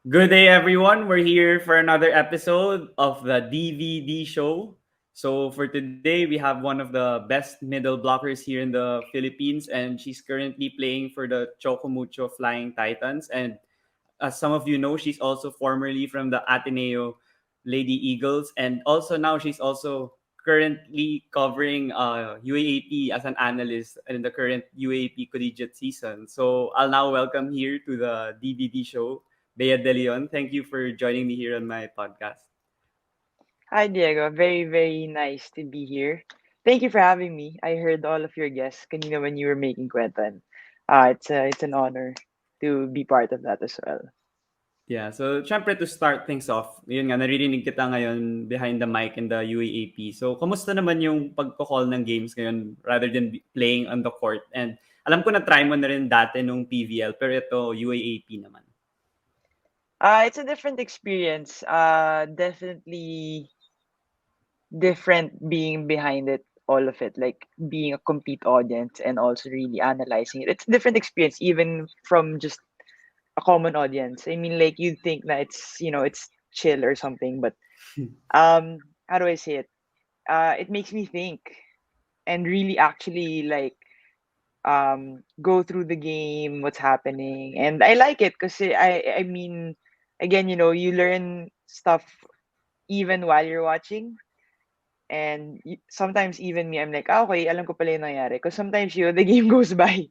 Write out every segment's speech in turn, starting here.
Good day, everyone. We're here for another episode of the DVD show. So, for today, we have one of the best middle blockers here in the Philippines, and she's currently playing for the Chocomucho Flying Titans. And as some of you know, she's also formerly from the Ateneo Lady Eagles, and also now she's also currently covering UAAP as an analyst in the current UAAP collegiate season. So I'll now welcome here to the DVD show, Bea de Leon. Thank you for joining me here on my podcast. Hi, Diego. Very, very nice to be here. Thank you for having me. I heard all of your guests kanina when you were making kwentan. It's an honor to be part of that as well. Yeah, so syempre to start things off, yun nga, naririnig kita ngayon behind the mic in the UAAP. So, kamusta naman yung pagko-call ng games ngayon rather than playing on the court? And alam ko na try mo na rin dati nung PVL, pero ito UAAP naman. It's a different experience. Definitely different being behind it, all of it, like being a complete audience and also really analyzing it. It's a different experience, even from just a common audience. I mean, like you'd think that it's chill or something, but how do I say it? It makes me think and really actually like go through the game, what's happening, and I like it because I mean, again, you learn stuff even while you're watching, and sometimes even me, I'm like, okay, alam ko pala yung nangyari. Because sometimes the game goes by,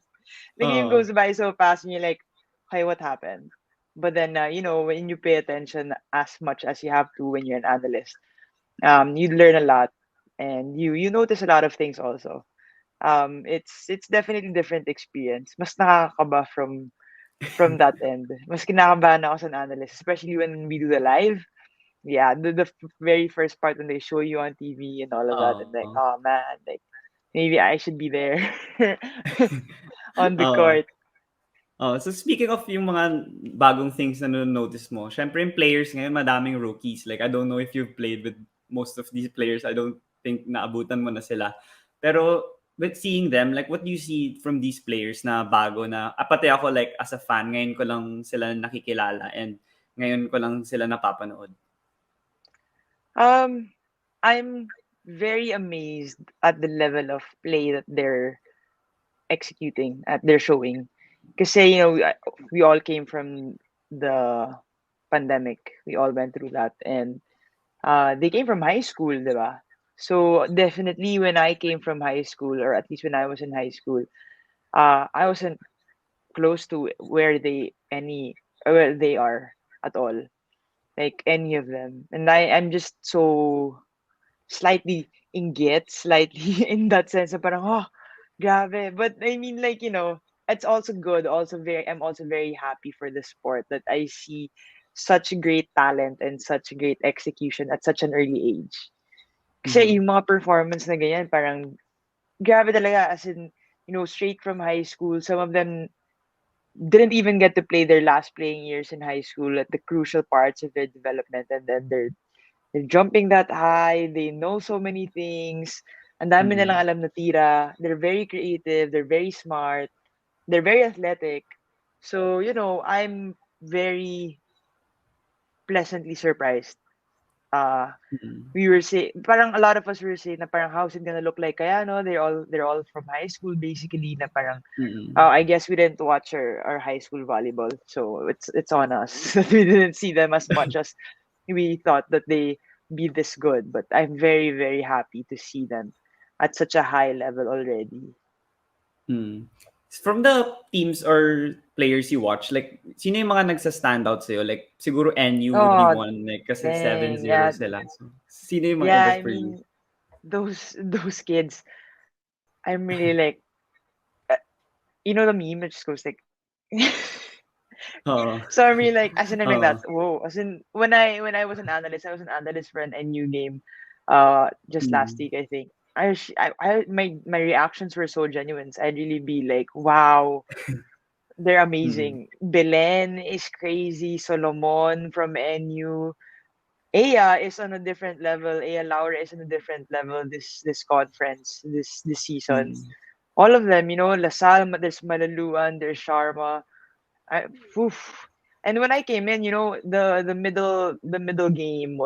the game Oo. goes by so fast, and you're like, okay, what happened? But then, when you pay attention as much as you have to when you're an analyst, you learn a lot, and you notice a lot of things also. It's definitely different experience. Mas nakakaba from that end. Mas kinakabahan ako as an analyst, especially when we do the live. Yeah, the very first part when they show you on TV and all of that, and Oo. like, oh man, like maybe I should be there on the Oo. court. So speaking of yung mga bagong things na notice mo, syempre yung players ngayon madaming rookies. Like I don't know if you've played with most of these players. I don't think naabutan mo na sila. Pero with seeing them, like what do you see from these players na bago na pati ako like as a fan, ngayon ko lang sila nakikilala and ngayon ko lang sila napapanood. Um, I'm very amazed at the level of play that they're executing, at they're showing. Because we all came from the pandemic. We all went through that, and they came from high school, diba? So definitely when I came from high school, or at least when I was in high school, I wasn't close to where they are at all, like any of them. And I'm just so slightly inggit, slightly in that sense. Na parang, oh, grabe. But I mean, like, it's also good. I'm also very happy for the sport that I see such great talent and such great execution at such an early age. Kasi Mhm. yung mga performance na ganyan, parang grabe talaga. As in, straight from high school, some of them didn't even get to play their last playing years in high school at the crucial parts of their development, and then they're jumping that high. They know so many things. Ang dami nilang Mhm. alam na tira. They're very creative. They're very smart. They're very athletic. So, I'm very pleasantly surprised. Uh, Mhm. we were saying, parang a lot of us were saying na parang how's it gonna look like? Kaya no, they're all from high school basically. Na parang Mhm. I guess we didn't watch our high school volleyball, so it's on us that we didn't see them as much as we thought that they be this good. But I'm very, very happy to see them at such a high level already. Mm. From the teams or players you watch, like, sino yung mga nagsa-stand out sa'yo? Like, siguro NU would be Oh, one, like, kasi seven dang, zero yeah, sila. So, sino yung mga yeah. iba I for you? mean, those kids. I'm really like, uh, the meme that just goes like. Oo. So I'm really like, as in I'm like Oo. that. Whoa, as in when I was an analyst, I was an analyst for an NU game, just last Mm. week I think. My reactions were so genuine. So I'd really be like, wow, they're Mm. amazing. Belen is crazy. Solomon from NU. Aya is on a different level. Aya Laura is on a different level this conference, this season. Mm. All of them, Lasal, there's Malaluan, there's Sharma. I, oof. And when I came in, the middle game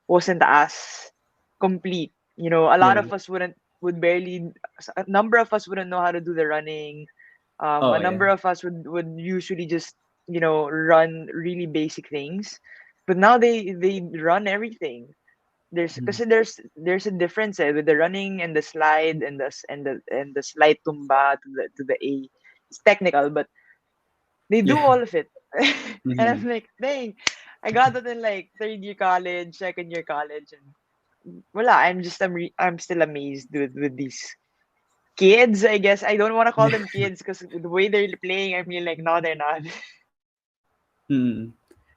wasn't as complete. A lot Yeah. of us would barely a number of us wouldn't know how to do the running. A Oh number yeah. of us would usually just run really basic things, but now they run everything. There's because Mhm. there's a difference with the running and the slide and the slide tumba to the A. It's technical, but they do Yeah. all of it. And I'm Mhm. like, dang, I got that in like third year college, second year college, and voila, I'm still amazed with these kids. I guess I don't want to call them kids because the way they're playing, I mean, like, no, they're not. Mm.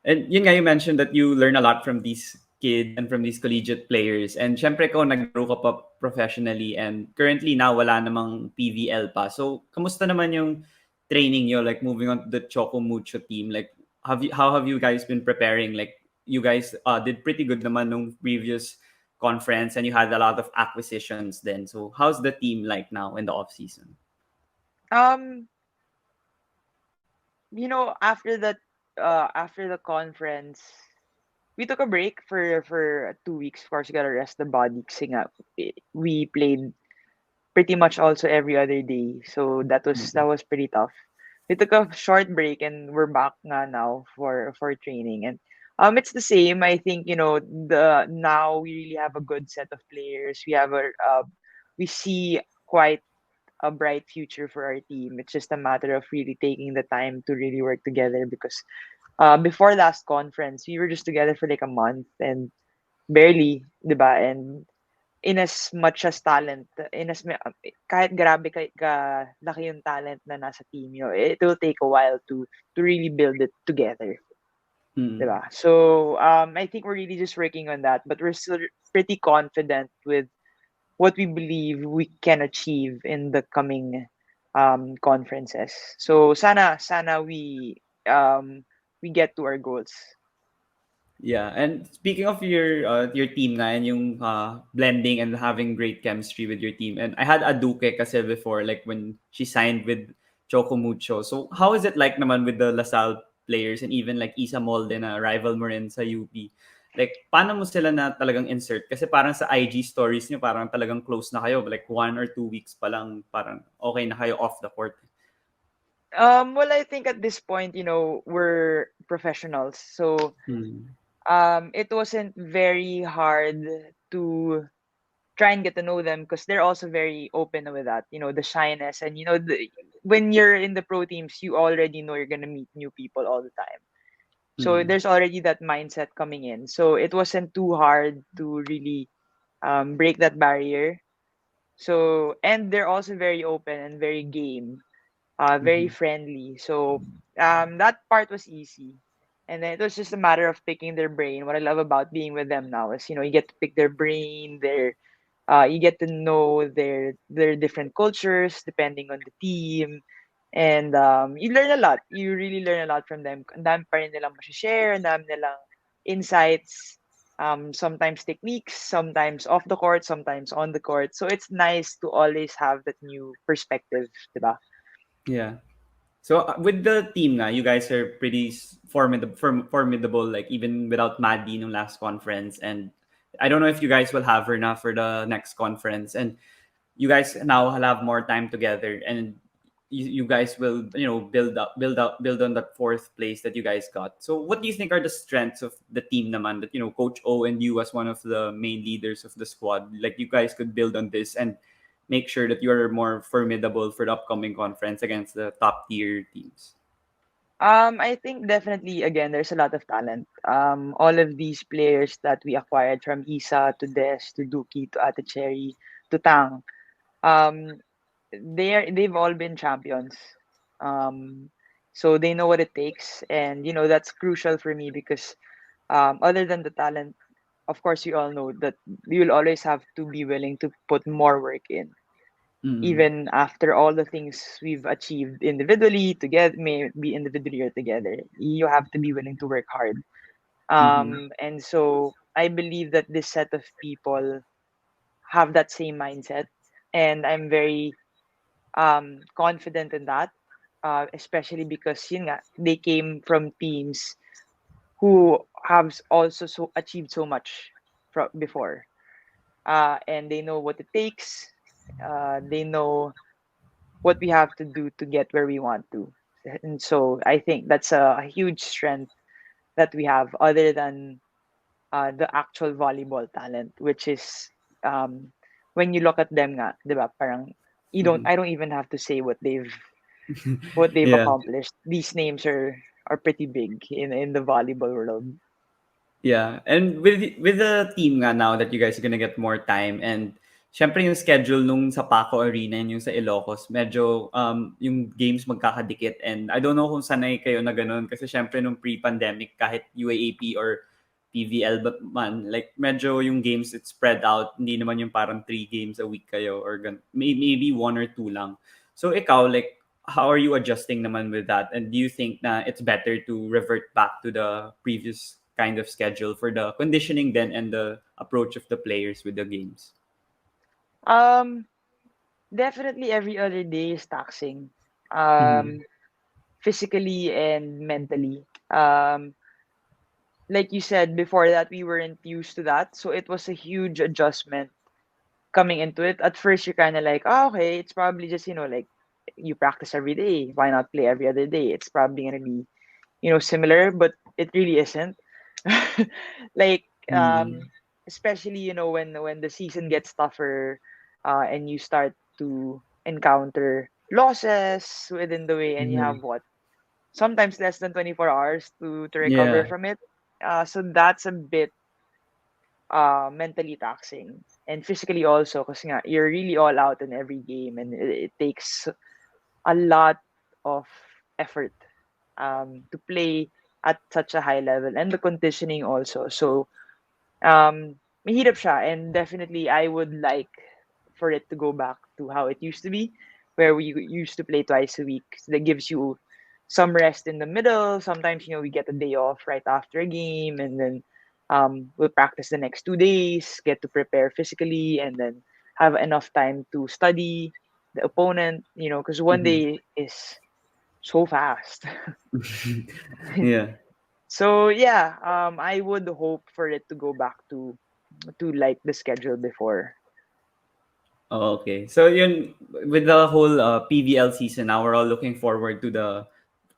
And yun nga, you mentioned that you learn a lot from these kids and from these collegiate players. And syempre ko, naglaro ka pa professionally and currently now wala namang PVL pa. So, kamusta naman yung training nyo, like moving on to the Choco Mucho team? Like, how have you guys been preparing? Like, you guys did pretty good naman nung previous conference and you had a lot of acquisitions then. So, how's the team like now in the off season? um, after the conference, we took a break for 2 weeks. Of course, you gotta rest the body. Kasi nga, we played pretty much also every other day. So that Mm. was pretty tough. We took a short break and we're back nga now for training. And it's the same. I think, the now we really have a good set of players. We see quite a bright future for our team. It's just a matter of really taking the time to really work together because before last conference, we were just together for like a month and barely, 'di ba? And in as much as talent, kahit grabe ka laki yung talent na nasa team nyo, it will take a while to really build it together, Mm. 'di ba? So, I think we're really just working on that, but we're still pretty confident with what we believe we can achieve in the coming conferences. So, sana we get to our goals. Yeah, and speaking of your team na and yung blending and having great chemistry with your team. And I had Aduke kasi before like when she signed with Choco Mucho. So how is it like naman with the LaSalle players and even like Isa Molde na rival mo rin sa UP? Like paano mo sila na talagang insert? Kasi parang sa IG stories niyo parang talagang close na kayo. Like 1 or 2 weeks pa lang parang okay na kayo off the court. Well, I think at this point, we're professionals, so Hmm. it wasn't very hard to try and get to know them because they're also very open with that, the shyness and when you're in the pro teams, you already know you're gonna meet new people all the time. So Hmm. there's already that mindset coming in. So it wasn't too hard to really break that barrier. So and they're also very open and very game, very Hmm. friendly. So that part was easy. And then it was just a matter of picking their brain. What I love about being with them now is, you get to pick their brain, you get to know their different cultures depending on the team. And you learn a lot. You really learn a lot from them. Ang dami pa rin nilang share, ang dami nilang insights, sometimes techniques, sometimes off the court, sometimes on the court. So it's nice to always have that new perspective, diba? Yeah. So with the team na, you guys are pretty formidable, like even without Maddie nung last conference. And I don't know if you guys will have her now for the next conference. And you guys now will have more time together, and you guys will build on that fourth place that you guys got. So what do you think are the strengths of the team naman that Coach O and you as one of the main leaders of the squad, like you guys could build on this and make sure that you are more formidable for the upcoming conference against the top tier teams. I think definitely again there's a lot of talent. All of these players that we acquired from Isa to Des to Duki to Ate Cherry to Tang, um, they've all been champions. Um, so they know what it takes, and that's crucial for me because other than the talent, of course, you all know that you'll always have to be willing to put more work in Mm-hmm. even after all the things we've achieved individually together, may be individually or together, you have to be willing to work hard. Mm-hmm. And so I believe that this set of people have that same mindset, and I'm very confident in that. especially because yun nga, they came from teams who have also achieved so much before. And they know what it takes. They know what we have to do to get where we want to. And so I think that's a huge strength that we have, other than the actual volleyball talent, which is um, when you look at them nga, 'di ba, parang Mhm. I don't even have to say what they've Yeah. accomplished. These names are pretty big in the volleyball world. Yeah, and with the team nga now that you guys are gonna get more time and syempre yung schedule nung sa Paco Arena and yung sa Ilocos, medyo yung games magkakadikit and I don't know kung sanay kayo na ganun kasi syempre nung pre-pandemic kahit UAAP or PVL but man, like medyo yung games it's spread out, hindi naman yung parang 3 games a week kayo or maybe 1 or 2 lang. So ikaw, like how are you adjusting naman with that? And do you think na it's better to revert back to the previous kind of schedule for the conditioning then and the approach of the players with the games? Um, Definitely every other day is taxing, Mm-hmm. physically and mentally. Like you said before that, we weren't used to that, so it was a huge adjustment coming into it. At first, you're kind of like, oh, okay, it's probably just like you practice every day. Why not play every other day? It's probably gonna be similar, but it really isn't. Like, Mm-hmm. especially when the season gets tougher, and you start to encounter losses within the way, and you Mm-hmm. have what, sometimes less than 24 hours to recover Yeah. from it. So that's a bit mentally taxing, and physically also, because you're really all out in every game, and it takes a lot of effort to play at such a high level, and the conditioning also. So mahirap siya, and definitely I would like for it to go back to how it used to be, where we used to play twice a week. So that gives you some rest in the middle. Sometimes we get a day off right after a game, and then we'll practice the next 2 days, get to prepare physically, and then have enough time to study the opponent. Because one Mm-hmm. day is so fast. Yeah. So yeah, I would hope for it to go back to like the schedule before. Oh, okay. So yun, with the whole PVL season now, we're all looking forward to the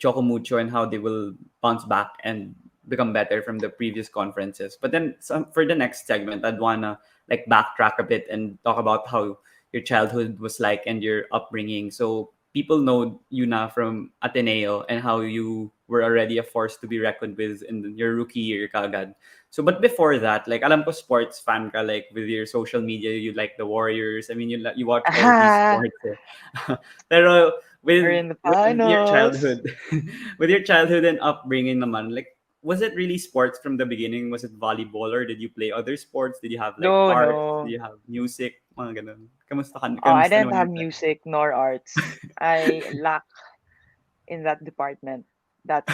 Chocomucho and how they will bounce back and become better from the previous conferences. But then for the next segment, I'd wanna like backtrack a bit and talk about how your childhood was like and your upbringing. So people know you now from Ateneo and how you were already a force to be reckoned with in your rookie year, kagad. So, but before that, like alam ko sports fan ka, like with your social media, you like the Warriors. I mean, you watch all these Ah, sports. Eh. Pero we're in the with your finals. childhood, with your childhood and upbringing naman, like was it really sports from the beginning? Was it volleyball or did you play other sports? Did you have like No, arts? Did no. you have music? Mga ganun. I Kamusta didn't naman have yung time? music nor arts. I lack in that department. That's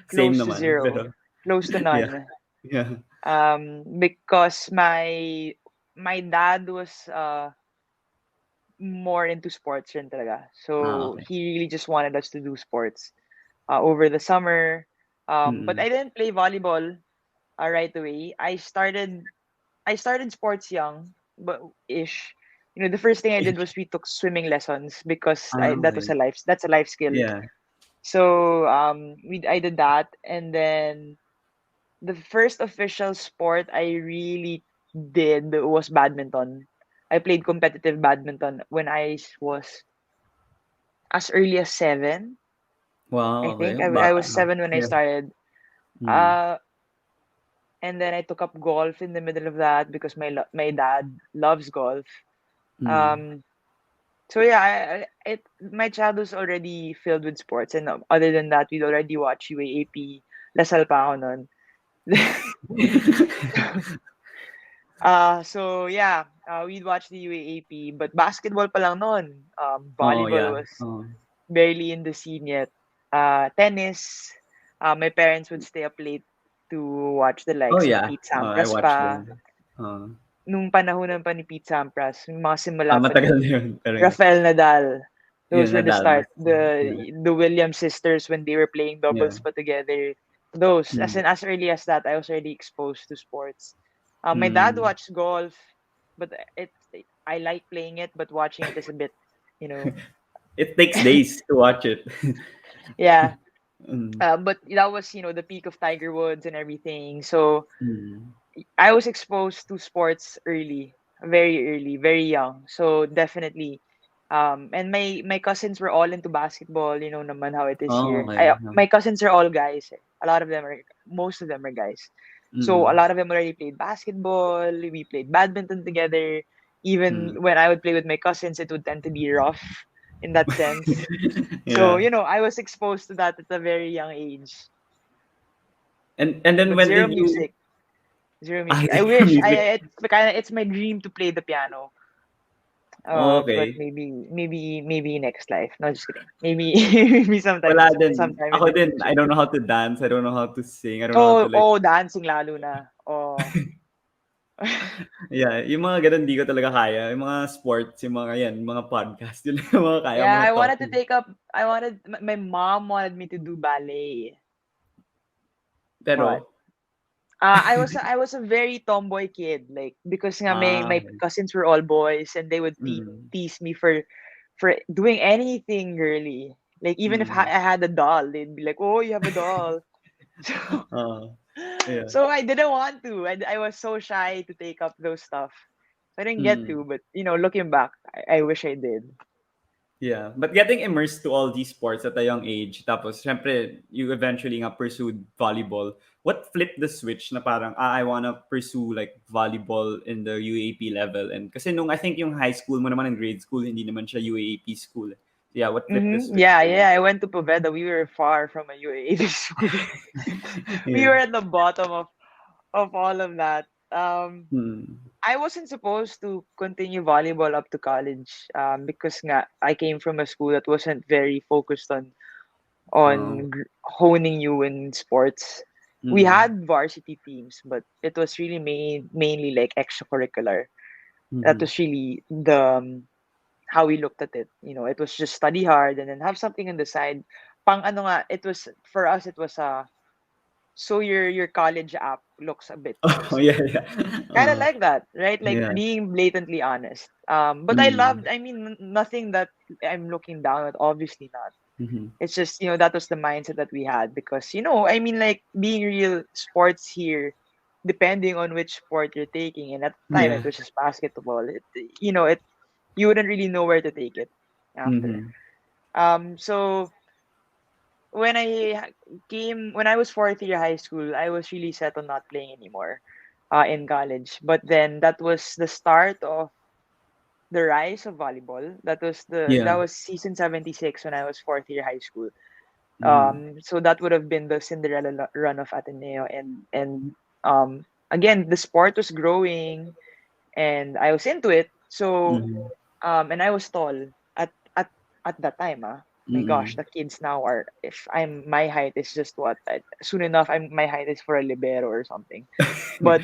Same close to naman, zero, pero close to yeah, none. yeah. Because my dad was more into sports rin talaga. Ah, So okay. he really just wanted us to do sports over the summer. But Mm-mm. I didn't play volleyball right away. I started sports young, but ish. The first thing I did was we took swimming lessons because Ah, that was okay. that's a life skill. Yeah. So I did that, and then the first official sport I really did was badminton. I played competitive badminton when I was as early as 7. I Wow, okay. think I Bata was na. 7 when I Yeah. started. Mm. Uh, and then I took up golf in the middle of that because my dad loves golf. Mm. Um, so yeah, my childhood was already filled with sports, and other than that, we'd already watch UAAP. Lasal pa ako nun. So yeah, we'd watch the UAAP, but basketball pa lang noon. Oh, Volleyball yeah. was Oh. barely in the scene yet. Tennis, my parents would stay up late to watch the Oh, likes of yeah. Pete I Sampras watched pa. them. Oh. Nung panahonan pa ni Pete Sampras, yung mga simula pa Matagal na ni yun. Pero yeah. Rafael Nadal, Those Yun, were the nadalmas. start. Yeah. The Williams sisters when they were playing Yeah. doubles but together. Those Mm. as early as that, I was already exposed to sports. My dad Mm. watched golf, but I like playing it, but watching it is a bit, you know, It takes days to watch it. yeah. Mm. But that was the peak of Tiger Woods and everything. So Mm. I was exposed to sports early, very young. So definitely, and my cousins were all into basketball. You know, naman how it is Oh, here. okay. I My cousins are all guys. A lot of them are, most of them are guys. So a Mm. lot of them already played basketball. We played badminton together. Even Mm. when I would play with my cousins, it would tend to be rough in that sense. So Yeah. I was exposed to that at a very young age. And then But when zero did you music. Zero ah music. I your wish music? it's my dream to play the piano. Oh, But okay. maybe next life. No, just kidding. Maybe maybe Wala din. sometime in Ako the din, I future. don't know how to dance. I don't know how to sing. I don't know how Oh, to like dancing lalo na. Oh. yeah, yung mga gano'n di ko talaga kaya. Yung mga sports, yung mga yan, yung mga podcast, yun lang yung mga kaya, Yeah, mga talking. my mom wanted me to do ballet. But Pero I was a very tomboy kid, like because nga my okay. cousins were all boys and they would Mm. tease me for doing anything girly. Like even if Mm. I had a doll, they'd be like, "Oh, you have a doll." So Oo. Yeah. so I didn't want to. I was so shy to take up those stuff. So I didn't get Mm. to, but looking back, I wish I did. Yeah. But getting immersed to all these sports at a young age, tapos syempre, you eventually nga pursued volleyball. What flipped the switch na parang, I wanna pursue like volleyball in the UAP level? And kasi nung I think yung high school mo naman and grade school, hindi naman siya UAP school. Yeah, what flipped the switch Yeah, for you? yeah. I went to Poveda. We were far from a UAAP school. We Yeah. were at the bottom of all of that. Mm. I wasn't supposed to continue volleyball up to college because nga, I came from a school that wasn't very focused Oh. honing you in sports. We Mm. had varsity teams, but it was really mainly like extracurricular. That Mhm. was really the how we looked at it. It was just study hard and then have something on the side. Pang ano nga, it was for us. It was so your college app looks a bit Oh, nicer. yeah, yeah. Kind of like that, right? Like Yeah. being blatantly honest. But Mm. I mean, nothing that I'm looking down at, obviously not. Mhm. It's just, that was the mindset that we had because, I mean, like being real sports here, depending on which sport you're taking. And at the time, it Yeah. was just basketball. You wouldn't really know where to take it after. Mhm. So when I was fourth year high school, I was really set on not playing anymore in college. But then that was the start of the rise of volleyball. That Yeah. was season 76 when I was fourth year high school. Mhm. So that would have been the Cinderella run of Ateneo, and again the sport was growing, and I was into it. So Mhm. and I was tall at at at that time. My gosh, Mm. the kids now are. If I'm my height is just what soon enough my height is for a libero or something. But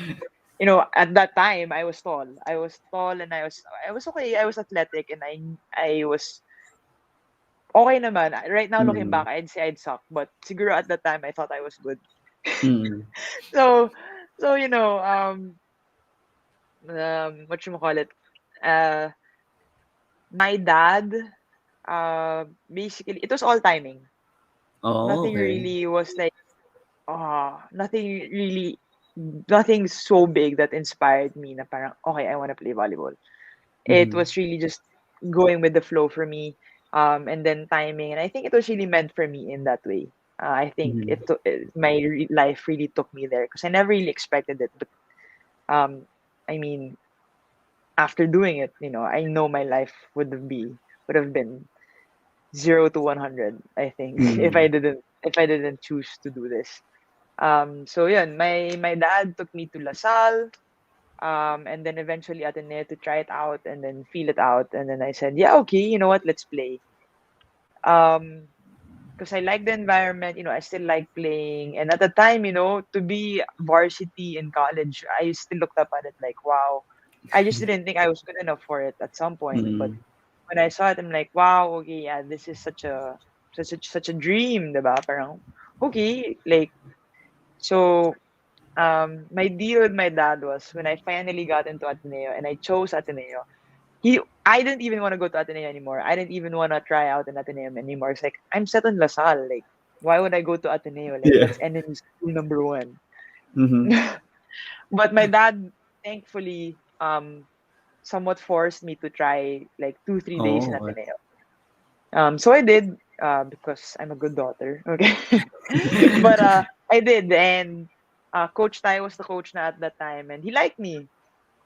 at that time I was tall. I was tall and I was okay. I was athletic and I was okay naman. Right now looking Mm. back, I'd say I'd suck, but siguro at that time I thought I was good. Mm. So what you call it? Uh, my dad basically it was all timing. Oh, Nothing okay. really was like nothing really nothing so big that inspired me na parang okay, I want to play volleyball. It Mhm. was really just going with the flow for me, and then timing, and I think it was really meant for me in that way. I think Mhm. life really took me there because I never really expected it, but um, I mean, after doing it, I know my life would have been 0 to 100. I think Mhm. if I didn't choose to do this. So yeah, my dad took me to LaSalle, and then eventually Ateneo to try it out and then feel it out, and then I said, yeah, okay, you know what, let's play. Um, because I like the environment, I still like playing, and at the time, to be varsity in college, I still looked up at it like, wow. I just didn't think I was good enough for it at some point, but Mm. when I saw it, I'm like, wow, okay, yeah, this is such a dream, diba? Parang, okay, like, so, my deal with my dad was when I finally got into Ateneo and I chose Ateneo, I didn't even want to go to Ateneo anymore. I didn't even want to try out in Ateneo anymore. It's like, I'm set on LaSalle. Like, why would I go to Ateneo? Like, Yeah. that's enemy school number one. Mm-hmm. But my dad, thankfully, somewhat forced me to try like 2, 3 days in Oh. Ateneo. So I did, because I'm a good daughter. Okay. But I did, and Coach Tai was the coach na at that time, and he liked me.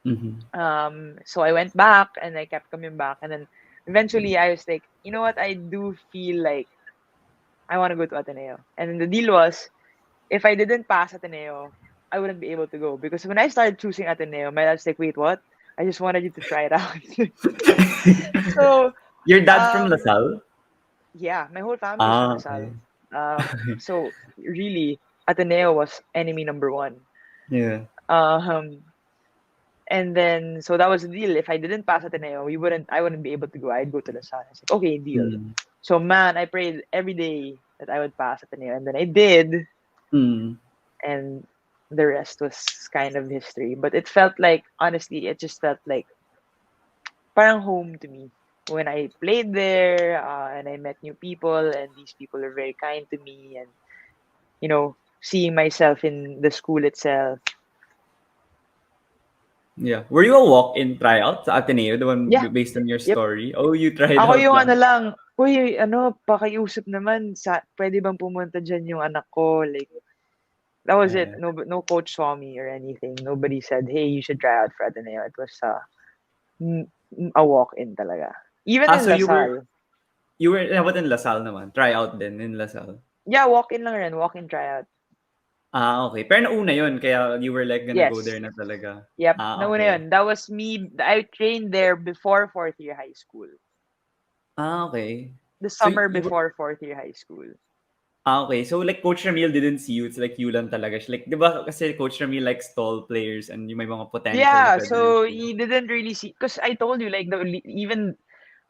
Mm-hmm. So I went back and I kept coming back, and then eventually I was like, you know what? I do feel like I want to go to Ateneo. And then the deal was, if I didn't pass Ateneo, I wouldn't be able to go, because when I started choosing Ateneo, my dad's like, wait, what? I just wanted you to try it out. So, Your dad's from um, LaSalle? yeah, my whole family is from Ah, Lasal. okay. So really, Ateneo was enemy number one. Yeah. Um, and then so that was the deal. If I didn't pass Ateneo, I wouldn't be able to go. I'd go to Lasal. I said, okay, deal. Mm. So man, I prayed every day that I would pass Ateneo, and then I did, Mm. and the rest was kind of history. But it felt like, honestly, it just felt like parang home to me when I played there, and I met new people, and these people are very kind to me, and seeing myself in the school itself. Yeah. Were you a walk-in tryout sa Ateneo, the one Yeah, based on your yep. story? Oh, you tried Ako out yung ano lang. lang, uy, ano, pakiusap naman, pwede bang pumunta dyan yung anak ko? Like, that was it. Yeah. No coach saw me or anything. Nobody said, hey, you should try out for Ateneo. It was n- a walk-in talaga. Even Ah, in so Lasal. you were dapat in LaSalle naman. Tryout din in LaSalle. Yeah, walk-in lang rin. Walk-in tryout. Ah, okay. Pero nauna yun, kaya you were like gonna go Yes. there na talaga. Yep. Ah, Nauna okay. yun. That was me. I trained there before fourth year high school. Ah, okay. The So summer you were, before fourth year high school. okay. So like Coach Ramil didn't see you. It's like you lang talaga. Siya. Like, di ba kasi Coach Ramil likes tall players and yung may mga potential na Yeah, pwede rin so sila. he didn't really see, because I told you, like, even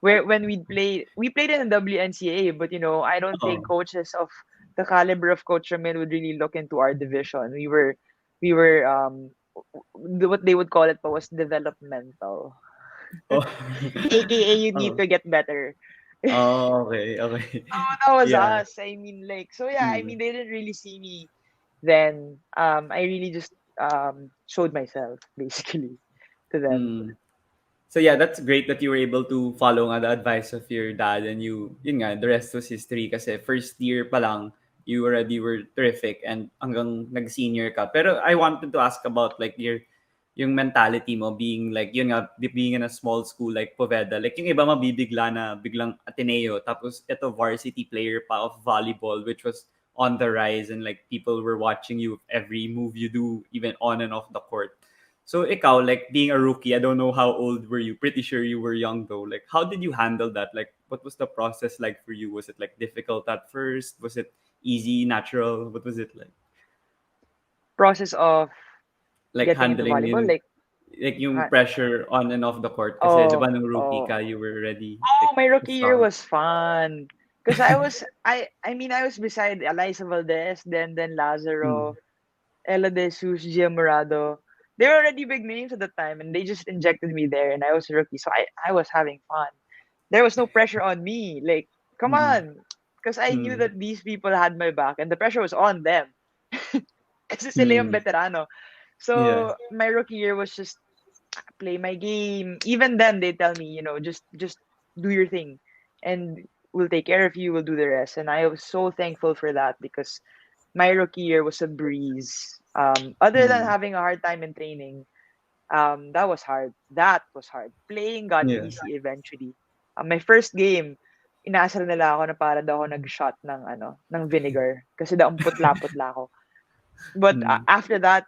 where when we played in the WNCAA, but I don't think Oo. coaches of the caliber of Coach Ramil would really look into our division. We were what they would call it was developmental, Oh. aka you need Oh. to get better. Oh, okay, okay. So that was Yeah. us. I mean, like, so yeah, I Mm. mean, they didn't really see me then. I really just showed myself basically to them. Mm. So yeah, that's great that you were able to follow nga the advice of your dad and yun nga, the rest was history kasi first year pa lang, you already were terrific and hanggang nag-senior ka. Pero I wanted to ask about like yung mentality mo being like, yun nga, being in a small school like Poveda. Like yung iba mabibigla na biglang Ateneo tapos ito varsity player pa of volleyball which was on the rise and like people were watching you every move you do even on and off the court. So ikaw, like being a rookie, I don't know how old were you. Pretty sure you were young though. Like how did you handle that? Like what was the process like for you? Was it like difficult at first? Was it easy, natural? What was it like? Process of Like getting into handling volleyball, like yung ha- pressure on and off the court kasi 'di ba oh, nung rookie oh, ka, you were ready oh, like my to rookie year start. was fun because I was beside Alyssa Valdez, then Mm. Lazaro, Ella De Jesus, Gia Morado. They were already big names at the time, and they just injected me there, and I was a rookie, so I was having fun. There was no pressure on me. Like, come Mm. on, because I knew Mm. that these people had my back, and the pressure was on them. Kasi sila yung Mm. veterano. Yeah. So my rookie year was just play my game. Even then, they tell me, just do your thing, and we'll take care of you. We'll do the rest. And I was so thankful for that because my rookie year was a breeze. Other than Mm. having a hard time in training, that was hard. That was hard. Playing got Yeah. easy eventually. My first game, inaasar nila ako na para daw ako nag-shot ng vinegar kasi daw ang putla-putla ako. But Mm. after that,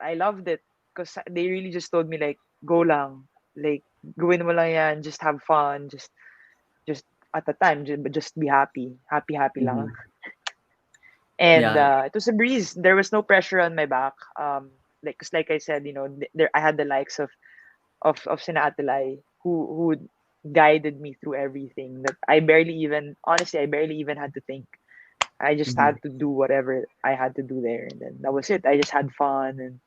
I loved it because they really just told me like, go lang, like gawin mo lang yan, just have fun, just at the time, just be happy, happy lang. Mhm. And Yeah. it was a breeze. There was no pressure on my back. Like, 'cause like I said, there I had the likes of Sina Atilay who guided me through everything that I barely even honestly I barely even had to think. I just Mhm. had to do whatever I had to do there, and then that was it. I just had fun, and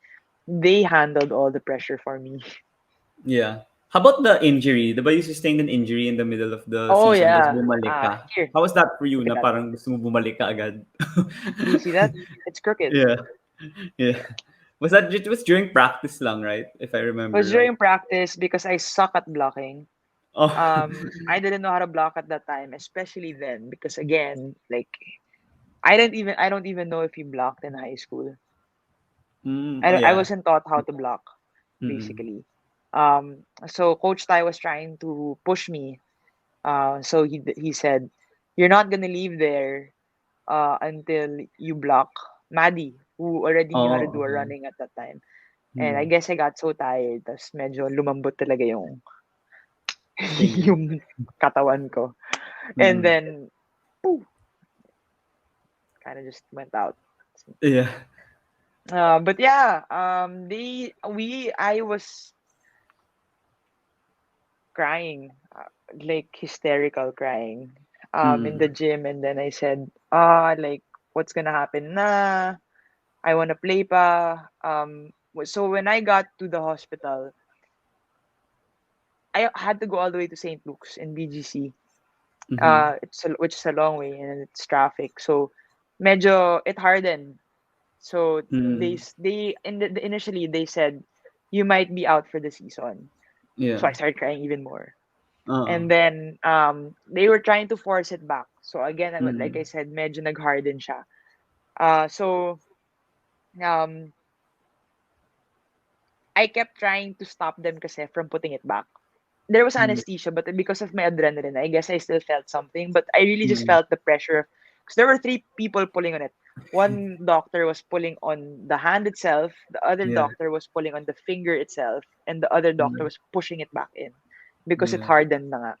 they handled all the pressure for me. Yeah. How about the injury? Diba you sustained an injury in the middle of the Oh season tapos yeah. bumalik ka? Here, How was that for you look at na that. parang gusto mo bumalik ka agad? Do you see that? It's crooked. Yeah. Yeah. It was during practice lang, right? If I It was remember right. during practice because I suck at blocking. Oh. I didn't know how to block at that time, especially then, because again, like I don't even know if you blocked in high school. Mm, oh I yeah. wasn't taught how to block, Mm. basically. So Coach Tai was trying to push me. So he said, "You're not gonna leave there until you block Maddie, who already knew how to Oh, do a okay. running at that time." And I Mm. guess I got so tired, tas medyo lumambot talaga yung Thingy. yung katawan ko. And Mm. then, poof, kind of just went out. Yeah. But yeah, I was crying, like hysterical crying, in the Mm. gym, and then I said, like, what's gonna happen na? I wanna play pa. So when I got to the hospital, I had to go all the way to St. Luke's in BGC. Mhm. Which is a long way and it's traffic. So medyo it hardened. So Mm. initially they said you might be out for the season. Yeah. So I started crying even more. Oo. And then they were trying to force it back. So again, like I Mm. said, medyo nag-harden siya. So um I kept trying to stop them kasi from putting it back. There was Mm. anesthesia, but because of my adrenaline, I guess I still felt something. But I really just Mm. felt the pressure because there were three people pulling on it. One doctor was pulling on the hand itself, the other Yeah. doctor was pulling on the finger itself, and the other doctor Mm. was pushing it back in because it Yeah. hardened na nga.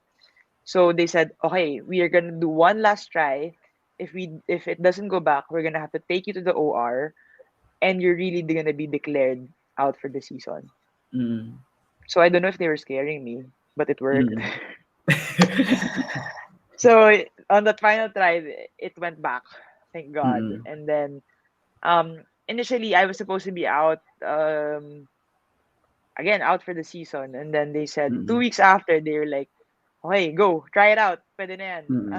So they said, okay, we are gonna do one last try. If it doesn't go back, we're gonna have to take you to the OR, and you're really gonna be declared out for the season. Mm. So I don't know if they were scaring me, but it worked. Mm. So on the final try, it went back. Thank God. Mm. And then initially I was supposed to be out again out for the season, and then they said two Mm. weeks after they were like, "Okay, go try it out. Pwede na yan." Mm.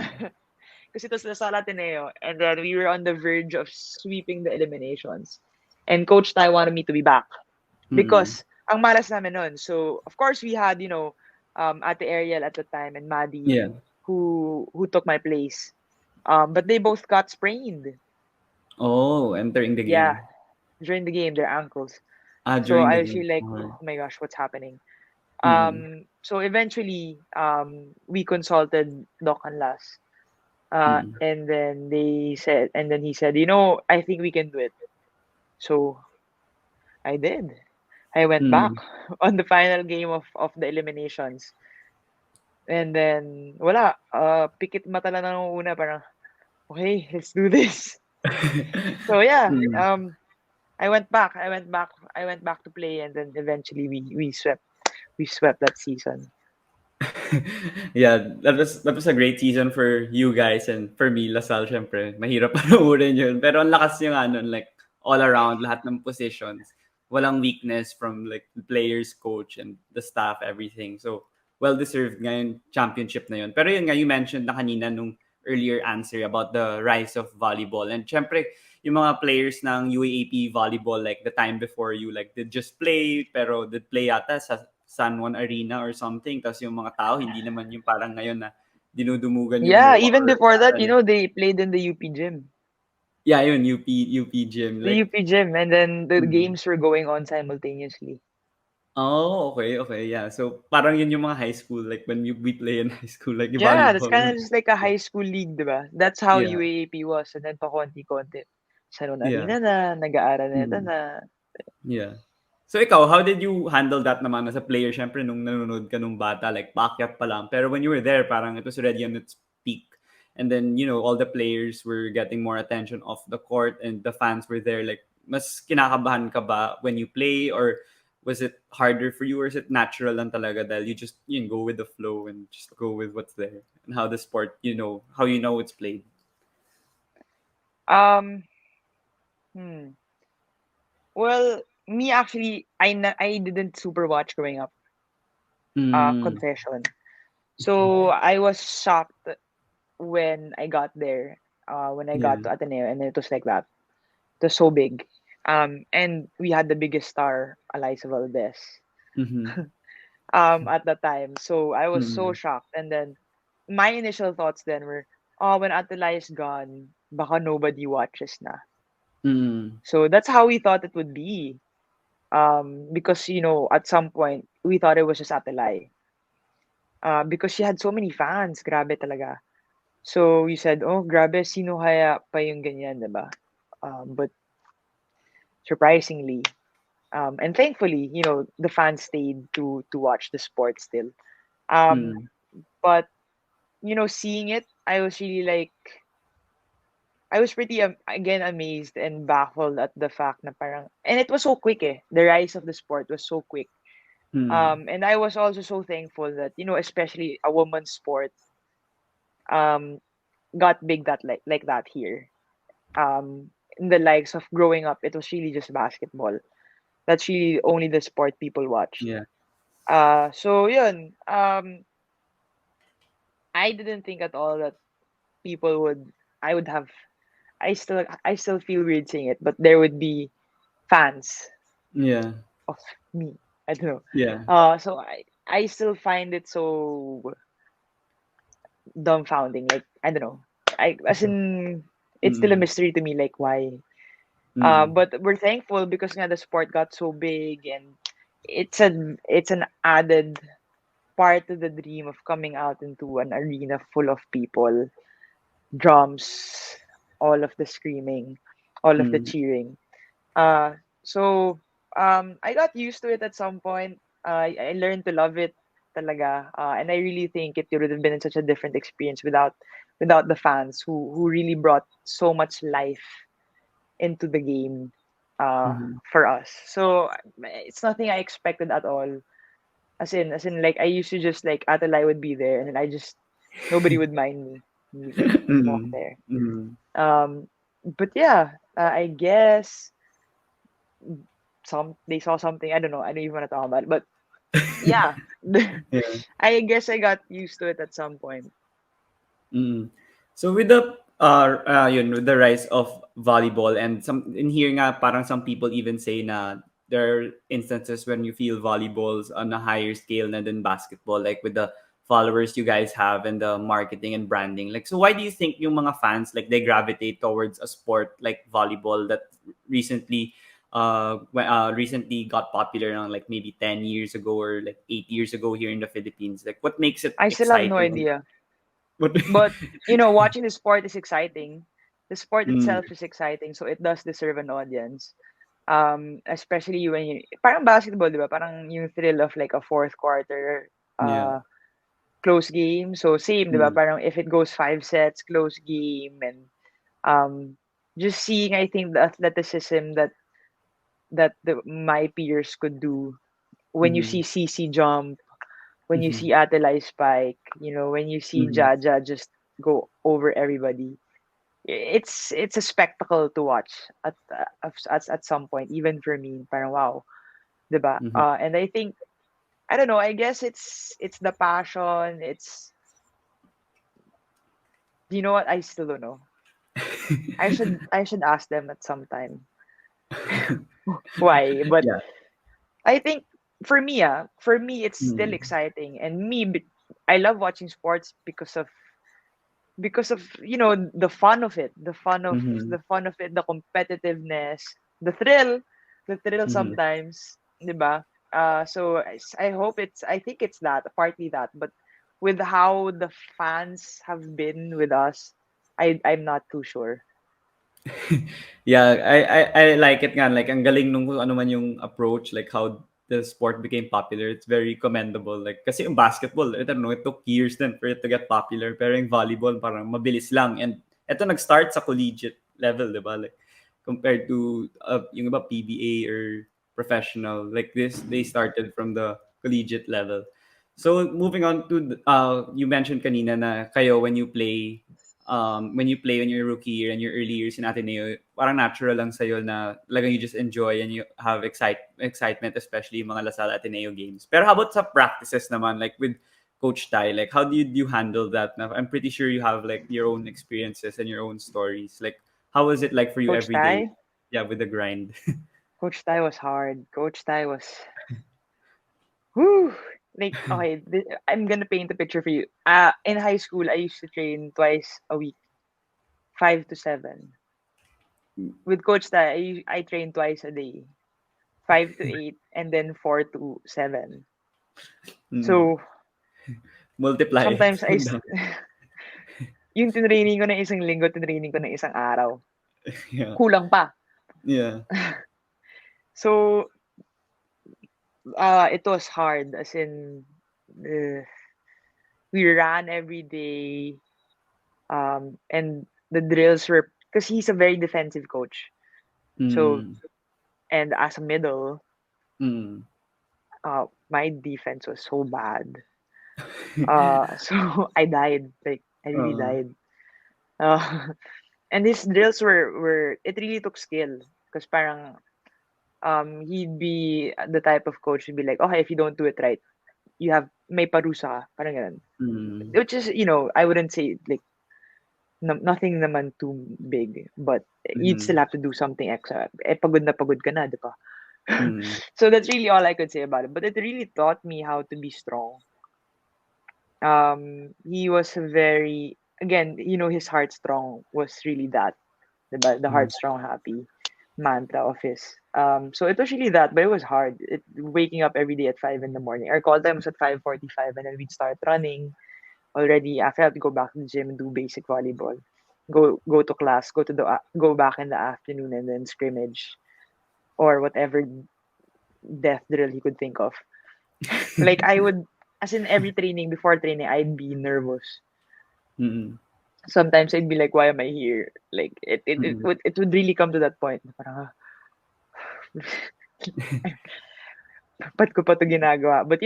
Because it was Lasal Ateneo, and then we were on the verge of sweeping the eliminations. And Coach Tai wanted me to be back Mm. because ang malas namin nun. So of course we had Ate Ariel at the time and Maddie Yeah. who took my place. But they both got sprained. Oh, entering the Yeah, game. during the game, their ankles. Ah, So during the I game. feel like, Okay. oh my gosh, what's happening? Mm. So eventually, we consulted Doc and Las. Mm. And then he said, I think we can do it. So I did. I went back Mm. on the final game of the eliminations. And then, wala. Pikit mata lang ng una, parang, okay, let's do this. So yeah, Mm. I went back to play, and then eventually we swept that season. Yeah, that was a great season for you guys and for me, Lasal, syempre. Mahirap panoorin yun. Pero ang lakas yung ano, like, all around, lahat ng positions. Walang weakness from, like, the players, coach, and the staff, everything. So, well-deserved nga yung championship na yun. Pero yun nga, you mentioned na kanina nung earlier answer about the rise of volleyball. And syempre, yung mga players ng UAAP volleyball, like, the time before you, like, did just play, pero did play yata sa San Juan Arena or something. Tapos yung mga tao, hindi naman yung parang ngayon na dinudumugan yung Yeah, lupa even or before that, ano. they played in the UP gym. Yeah, yun, UP gym. The Like, UP gym, and then the mm. games were going on simultaneously. Oh, okay, okay, yeah. So, parang yun yung mga high school, like when we play in high school, like yung Yeah, that's volleyball. kind of just like a Yeah, high school league, diba? That's how yeah, UAAP was, and then pa konti-konti. Sa yeah. Arena na, nag-aaral na ito Mm. na. Yeah. So ikaw, how did you handle that naman as a player? Syempre, nung nanonood ka nung bata, like, paakyat pa lang. Pero when you were there, parang it was already on its peak. And then, all the players were getting more attention off the court and the fans were there. Like, mas kinakabahan ka ba when you play? Or was it harder for you, or is it natural lang talaga dahil you just go with the flow and just go with what's there and how the sport how it's played? Um, hmm. Well, me actually, I didn't super watch growing up. Mm. Confession. So I was shocked when I got there. When I Yeah. got to Ateneo, and it was like that. It was so big. And we had the biggest star, Alyssa Valdez, Mm-hmm. at the time. So I was so Mm-hmm. shocked. And then my initial thoughts then were, oh, when Atalay is gone, baka nobody watches na. Mm-hmm. So that's how we thought it would be. Because at some point we thought it was just Atalay. Because she had so many fans, grabe talaga. So we said, oh, grabe, sino kaya pa yung ganyan, diba? But surprisingly, and thankfully, the fans stayed to watch the sport still. Um, Mm-hmm. but seeing it, I was pretty again amazed and baffled at the fact na parang, and it was so quick eh. The rise of the sport was so quick. And I was also so thankful that especially a woman's sport um got big that like that here. In the likes of growing up, it was really just basketball. That's really only the sport people watched. Yeah. So yun. I didn't think at all that people would. I would have. I still feel weird saying it, but there would be fans Yeah. of me. I don't know. Yeah. So I still find it so dumbfounding. Like I don't know. I as in it's still a Mm-hmm. mystery to me. Like why? Mm-hmm. But we're thankful because the sport got so big, and it's an added part of the dream of coming out into an arena full of people, drums, all of the screaming, all of the Mm-hmm. cheering. So I got used to it at some point. I learned to love it talaga. And I really think it would have been such a different experience without the fans who really brought so much life into the game Mm-hmm. for us. So it's nothing I expected at all. As in like I used to just like Atalay would be there and then I just nobody would mind me. We like walk Mm-hmm. there. Mm-hmm. But yeah, I guess they saw something. I don't know. I don't even want to talk about it. But yeah, Yeah. I guess I got used to it at some point. Mm. So with the with the rise of volleyball, and some in here nga parang some people even say na there are instances when you feel volleyball's on a higher scale than basketball, like with the followers you guys have and the marketing and branding. Like, so why do you think yung mga fans, like, they gravitate towards a sport like volleyball that recently recently got popular on, like, maybe 10 years ago or like 8 years ago here in the Philippines? Like, what makes it I still have no exciting? idea. What But watching the sport is exciting. The sport Mm, itself is exciting, so it does deserve an audience. Especially when parang basketball, di ba? Parang yung thrill of like a fourth quarter, yeah. close game. So same, di ba? Mm, Parang if it goes 5 sets, close game, and um, just seeing, I think, the athleticism that my peers could do when you mhm, see CC jump, when you mhm, see Atelai spike, when you see mhm, Jaja just go over everybody. It's a spectacle to watch at some point, even for me. Parang wow, diba? mhm. And I think I don't know. I guess it's the passion. It's you know what? I still don't know. I should ask them at some time why. But Yeah. I think for me it's still Mm, exciting, and I love watching sports because of the fun of it, mhm, the competitiveness, the thrill mhm. sometimes, 'di ba? So I hope I think it's that, partly that, but with how the fans have been with us, I'm not too sure. Yeah, I like it nga, like ang galing nung kung ano man yung approach, like how the sport became popular. It's very commendable. Like kasi yung basketball, I don't know, it took years then for it to get popular. Pero yung volleyball parang mabilis lang, and ito nag-start sa collegiate level, 'di ba? Like compared to yung iba PBA or professional. Like this, they started from the collegiate level. So moving on to you mentioned kanina na kayo when you play in your rookie year and your early years in Ateneo, parang natural lang sa'yo na talagang you just enjoy and you have excitement, especially yung mga Lasal Ateneo games. Pero how about sa practices naman, like with Coach Tai, like how do you handle that? Now, I'm pretty sure you have like your own experiences and your own stories. Like how was it like for you Coach every day? Tai, Yeah, with the grind. Coach Tai was hard. Coach Tai was, whew, like, okay, I'm gonna paint a picture for you. In high school, I used to train twice a week, 5 to 7. With Coach Tai, I train twice a day, 5 to 8, and then 4 to 7. Mm. So Multiply. sometimes yung tinraining ko na isang linggo, tinraining ko na isang araw. Yeah. Kulang pa. Yeah. So it was hard, as in, uh, we ran every day, and the drills were, because he's a very defensive coach. So, Mm. and as a middle, Mm. my defense was so bad. So I died. Like, I really Uh, died. Uh, and his drills were it really took skill, because parang, he'd be the type of coach who'd be like, okay, if you don't do it right, you have may parusa ka, parang ganun. mm. Which is, I wouldn't say like, nothing naman too big, but you'd Mm. still have to do something extra. Eh, pagod na pagod ka na, di ba? Mm. So that's really all I could say about it. But it really taught me how to be strong. He was very, again, his heart strong was really that, the Mm. heart strong happy mantra of his. So it was really that, but it was hard. Waking up every day at 5 in the morning. Our call time was at 5:45, and then we'd start running already. After, I have to go back to the gym and do basic volleyball. Go to class. Go back in the afternoon, and then scrimmage or whatever death drill he could think of. Like, I would, as in every training, before training, I'd be nervous. Mm. Sometimes I'd be like, why am I here? Like, Mm. it would really come to that point. Na parang, ba't ko pa 'to ginagawa? But,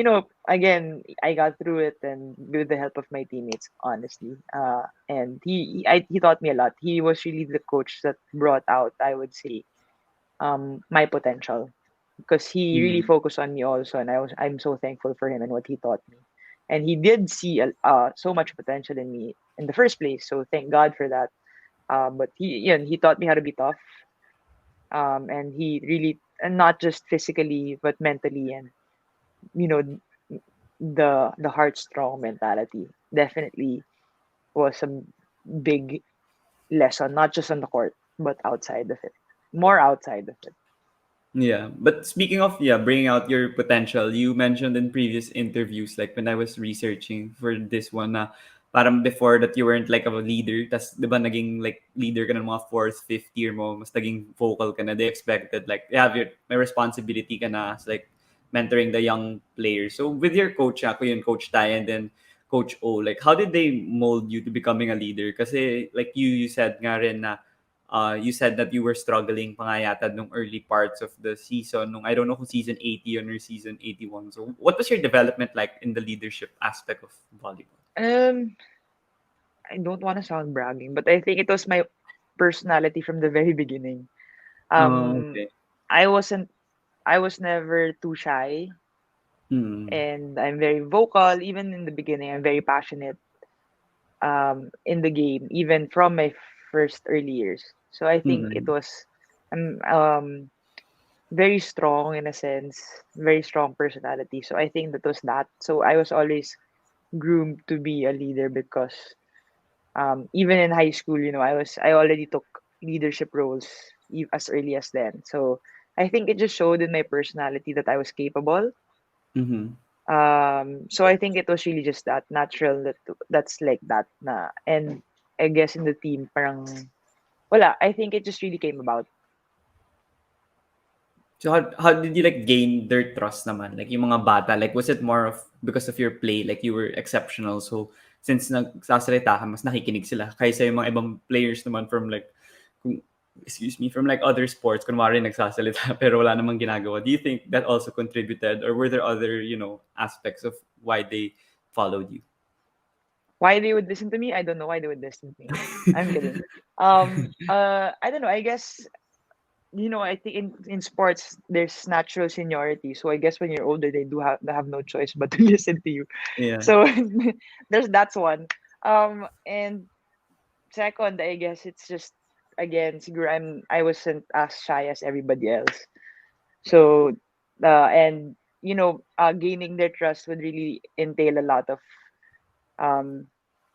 again, I got through it, and with the help of my teammates, honestly. And he taught me a lot. He was really the coach that brought out, I would say, my potential, because he really Mm. focused on me also, and I'm so thankful for him and what he taught me. And he did see so much potential in me in the first place, so thank God for that. But he taught me how to be tough, and he really, and not just physically but mentally, and you know the heart strong mentality definitely was a big lesson, not just on the court but outside of it, more outside of it. Yeah, but speaking of bringing out your potential, you mentioned in previous interviews, like when I was researching for this one, na parang before that you weren't like a leader, tas 'di ba naging like leader ka ng mga fourth, fifth year mo, mas naging vocal ka na. They expected like you have your may responsibility ka na as like mentoring the young players. So with your coach, ako yun, Coach Tai and then Coach O, like how did they mold you to becoming a leader? Kasi like you said nga rin na you said that you were struggling pa nga yata nung early parts of the season, nung I don't know kung season 80 yun or season 81. So what was your development like in the leadership aspect of volleyball? um I don't want to sound bragging, but I think it was my personality from the very beginning. Oh, um okay. i wasn't I was never too shy, Hmm. and I'm very vocal. Even in the beginning, I'm very passionate, in the game, even from my first early years. So I think it Mm. was, very strong in a sense, very strong personality. So I think that was that. So I was always groomed to be a leader, because even in high school, I already took leadership roles, as early as then. So I think it just showed in my personality that I was capable. Mm-hmm. So I think it was really just that natural, that's like that na. And I guess in the team, parang wala. I think it just really came about. So how did you like gain their trust naman? Like yung mga bata, like was it more of because of your play, like you were exceptional, so since nagsasalita ka, mas nakikinig sila kaysa yung mga ibang players naman from like kung excuse me, from like other sports, kunwari nagsasalita pero wala namang ginagawa. Do you think that also contributed, or were there other, aspects of why they followed you? Why they would listen to me? I don't know why they would listen to me. I'm kidding. I don't know. I guess I think in sports there's natural seniority. So I guess when you're older, they have no choice but to listen to you. Yeah. So that's one. And second, I guess it's just again, siguro I wasn't as shy as everybody else. So and gaining their trust would really entail a lot of um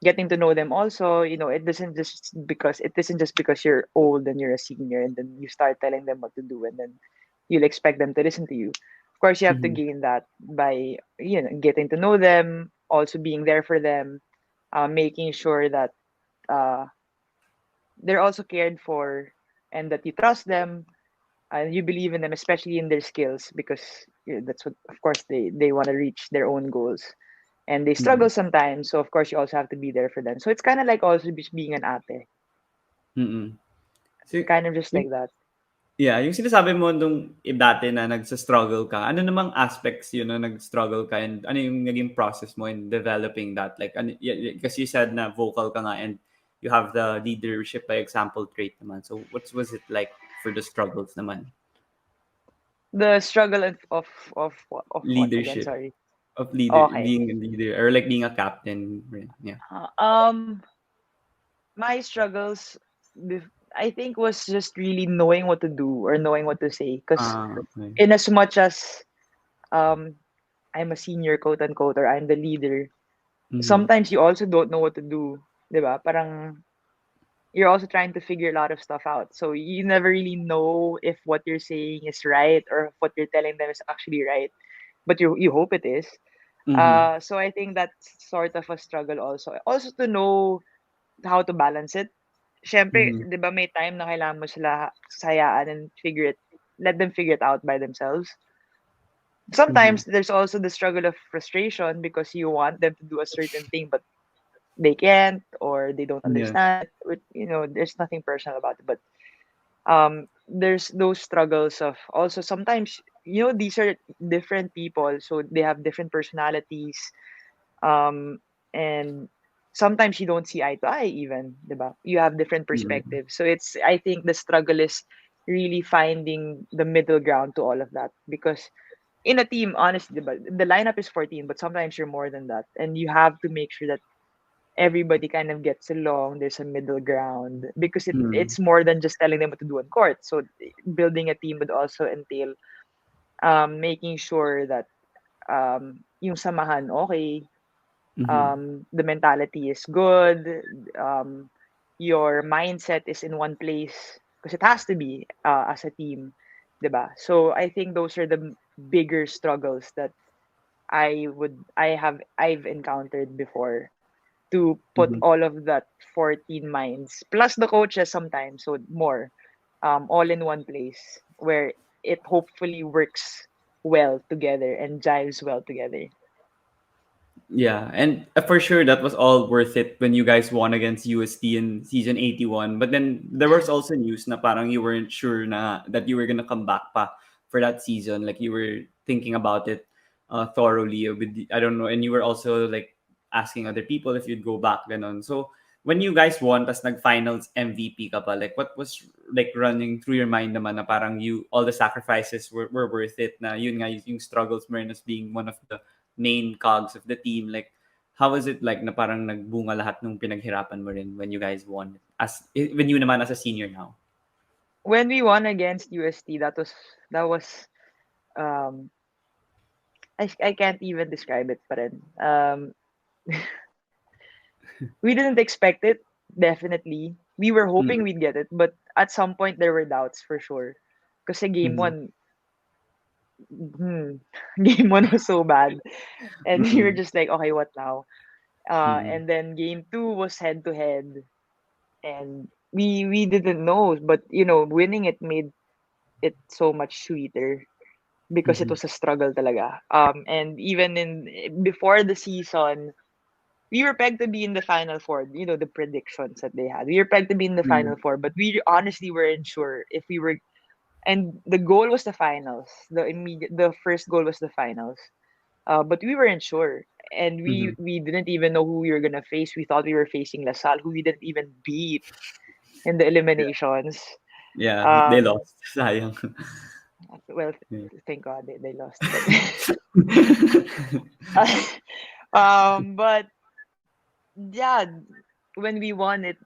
getting to know them also. It isn't just because you're old and you're a senior and then you start telling them what to do and then you'll expect them to listen to you. Of course you have to Mm-hmm. gain that by getting to know them, also being there for them, making sure that uh they're also cared for and that you trust them and you believe in them, especially in their skills, because that's what, of course, they want to reach their own goals and they Mm-hmm. struggle sometimes. So of course, you also have to be there for them. So it's kind of like also just being an ate, Mm-mm. So, kind of just yung, like that. yeah, yung sinasabi mo nung dati na nagsa-struggle ka, ano namang aspects yun na nag-struggle ka, and ano yung naging process mo in developing that? Like, ano, because you said na vocal ka nga and you have the leadership by example trait naman. So, what was it like for the struggles naman? The struggle of what again? Leadership, Sorry. of leader, Okay. being a leader, or like being a captain. Yeah. Uh, um, my struggles, I think, was just really knowing what to do or knowing what to say. Because Ah, okay. in as much as um, I'm a senior, quote unquote, or I'm the leader, Mm-hmm. sometimes you also don't know what to do, 'di ba? Parang you're also trying to figure a lot of stuff out. So you never really know if what you're saying is right or if what you're telling them is actually right, but you hope it is. Mm-hmm. So I think that's sort of a struggle also. Also to know how to balance it. Siyempre, Mm-hmm. 'di ba may time na kailangan mo sila sayaan and let them figure it out by themselves. Mm-hmm. Sometimes there's also the struggle of frustration because you want them to do a certain thing, but they can't or they don't Yeah. understand it. There's nothing personal about it, but there's those struggles of also sometimes these are different people, so they have different personalities, um and sometimes you don't see eye to eye even, diba? You have different Mm-hmm. perspectives, so I think the struggle is really finding the middle ground to all of that, because in a team, honestly, diba, the lineup is 14, but sometimes you're more than that and you have to make sure that everybody kind of gets along. There's a middle ground because Mm-hmm. it's more than just telling them what to do on court. So building a team would also entail making sure that yung samahan okay, Mm-hmm. the mentality is good, um, your mindset is in one place because it has to be as a team, diba? So I think those are the bigger struggles that I've encountered before, to put Mm-hmm. all of that 14 minds plus the coaches sometimes, so more, all in one place where it hopefully works well together and jives well together. Yeah, and for sure that was all worth it when you guys won against UST in season 81. But then there was also news na parang you weren't sure na that you were gonna come back pa for that season. Like you were thinking about it thoroughly with I don't know, and you were also like asking other people if you'd go back ganon. So when you guys won, tas nag-finals MVP ka pa, like what was like running through your mind naman na parang you all the sacrifices were worth it, na yun nga yung struggles mo rin as being one of the main cogs of the team. Like, how was it like na parang nagbunga lahat nung pinaghirapan mo rin when you guys won? When you naman as a senior now. When we won against UST, that was um I can't even describe it, but we didn't expect it. Definitely, we were hoping Mm. we'd get it, but at some point there were doubts for sure. Because game Mm-hmm. one, game one was so bad, and we were Mm-mm. just like, okay, what now? Mm-mm. And then game two was head to head, and we didn't know, but winning it made it so much sweeter because it Mm-hmm. was a struggle talaga. And even in before the season, we were pegged to be in the final four. You know the predictions that they had. We were pegged to be in the final Mm. four, but we honestly weren't sure if we were. And the goal was the finals. The first goal was the finals. But we weren't sure, and Mhm. we didn't even know who we were gonna face. We thought we were facing LaSalle, who we didn't even beat in the Yeah. eliminations. Yeah, but they Um, lost. Sayang. well, Yeah. thank God they lost, but but yeah, when we won it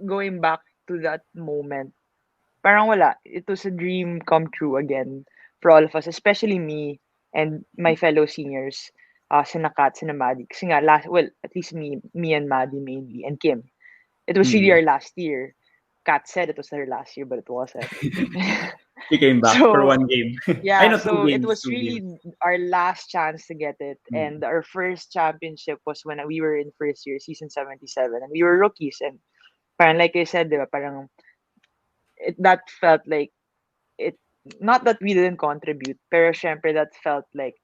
going back to that moment, parang wala. It was a dream come true again for all of us, especially me and my fellow seniors, sina Kat, sina Maddie. Kasi nga, at least me and Maddie mainly, and Kim. It was really Mm. our last year. Kat said it was her last year, but it wasn't. He came back for So, one game. I yeah, know two so it games, was two games. really our last chance to get it. Mm. And our first championship was when we were in first year, season 77. And we were rookies. And parang like I said, diba, parang that felt like it, not that we didn't contribute, pero syempre that felt like,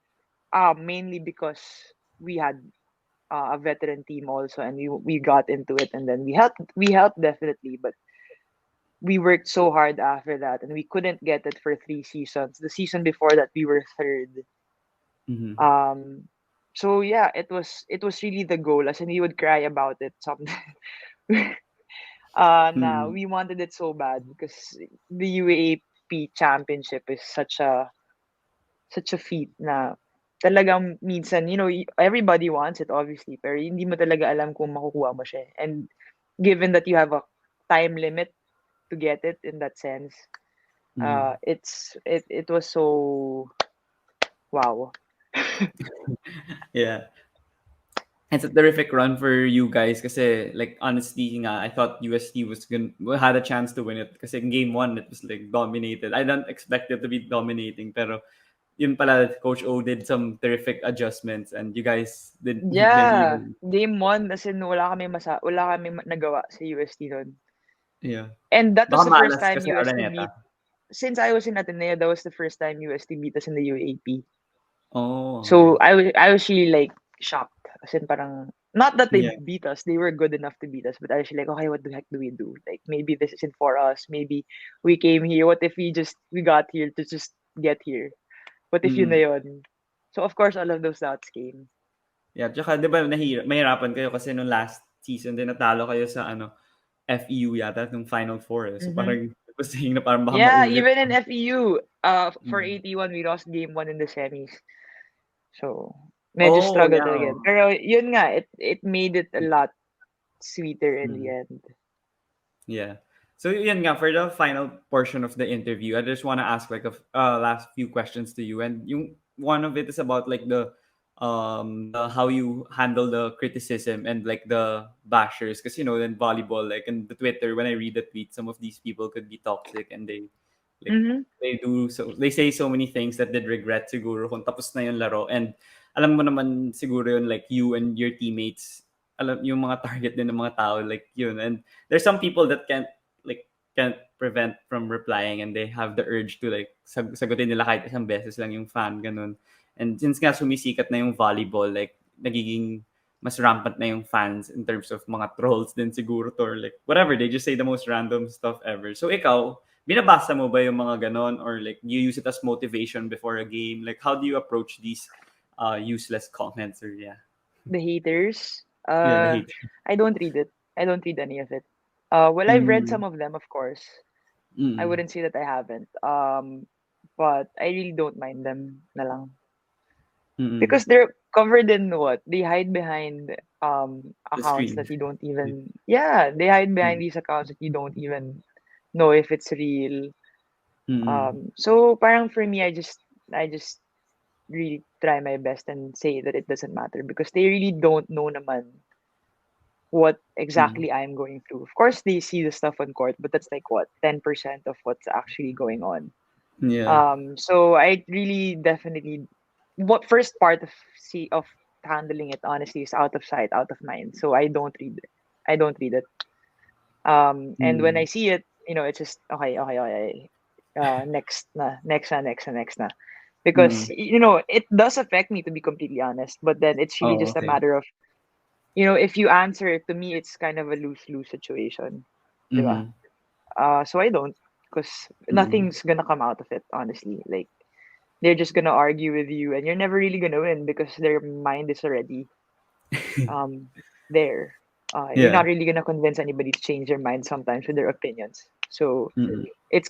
mainly because we had a veteran team also, and we got into it, and then we helped definitely, but we worked so hard after that, and we couldn't get it for 3 seasons. The season before that, we were third. Mhm. Um, so yeah, it was really the goal, as in we would cry about it sometimes. Now Mm. we wanted it so bad because the UAAP championship is such a feat na talagang minsan, everybody wants it obviously, pero hindi mo talaga alam kung makukuha mo siya. And given that you have a time limit to get it in that sense, Mm. it was so wow. Yeah. It's a terrific run for you guys kasi like honestly nga, I thought UST had a chance to win it kasi in game one it was like dominated. I don't expect it to be dominating pero yun pala Coach O did some terrific adjustments and you guys didn't Yeah, even game 1 as in wala kami nagawa sa UST nun. yeah. And that was Baka the first malas time kasi UST Araneta. beat, since I was in Ateneo, that was the first time UST beat us in the UAP. Oh, So okay. I was really like shocked. As in parang not that they Yeah. beat us, they were good enough to beat us, but I was like, okay, what the heck do we do? Like maybe this isn't for us. Maybe we came here. What if we got here to just get here? What if yun na Mm. yun? So of course all of those doubts came. Yeah, tsaka 'di ba mahirapan kayo kasi nung last season din natalo kayo sa ano, FEU yata nung Final Four, eh. So Mm-hmm. parang it was saying na parang baka Yeah, maulit. even in FEU, for Mm. 81, we lost game 1 in the semis. So medyo Oh, struggle yeah, talaga. oo. Pero yun nga, it made it a lot sweeter in the Mm. end. Yeah. So yun nga, for the final portion of the interview, I just want to ask like a last few questions to you. And yung one of it is about like the how you handle the criticism and like the bashers. Because you know, in volleyball, like in the Twitter, when I read the tweet, some of these people could be toxic and they like Mm-hmm. they say so many things that they'd regret siguro kung tapos na yung laro. And alam mo naman siguro yun like you and your teammates, alam yung mga target din ng mga tao like yun. And there's some people that can't prevent from replying and they have the urge to like sagutin nila kahit isang beses lang yung fan ganun. And since nga sumisikat na yung volleyball, like nagiging mas rampant na yung fans in terms of mga trolls din siguro to or like whatever, they just say the most random stuff ever. So ikaw, binabasa mo ba yung mga ganon or like you use it as motivation before a game? Like how do you approach these useless comments or yeah. The haters, Yeah, the hate. I don't read it. I don't read any of it. Well, I've read Mm, some of them, of course. I mm, wouldn't say that I haven't. But I really don't mind them na lang. mm. Because they're covered in what? They hide behind The accounts screen. that you don't even, yeah, they hide behind Mm, these accounts that you don't even know if it's real. mm, So parang for me, I just really try my best and say that it doesn't matter because they really don't know naman what mm. exactly I'm going through. Of course, they see the stuff on court, but that's like what 10% of what's actually going on. Yeah. So I really definitely, what first part of handling it honestly is out of sight, out of mind. So I don't read it. I don't read it. And when I Mm, see it, it's just okay, okay, okay. Next na, next na, next na, next na. because Mm. it does affect me, to be completely honest, but then it's really Oh, just a okay. matter of, if you answer it to me, it's kind of a lose-lose situation, diba? Mhm. So I don't, because Mm. nothing's gonna come out of it, honestly. Like, they're just gonna argue with you, and you're never really gonna win because their mind is already um there. You're Yeah. not really gonna convince anybody to change their mind sometimes with their opinions. So Mm. it's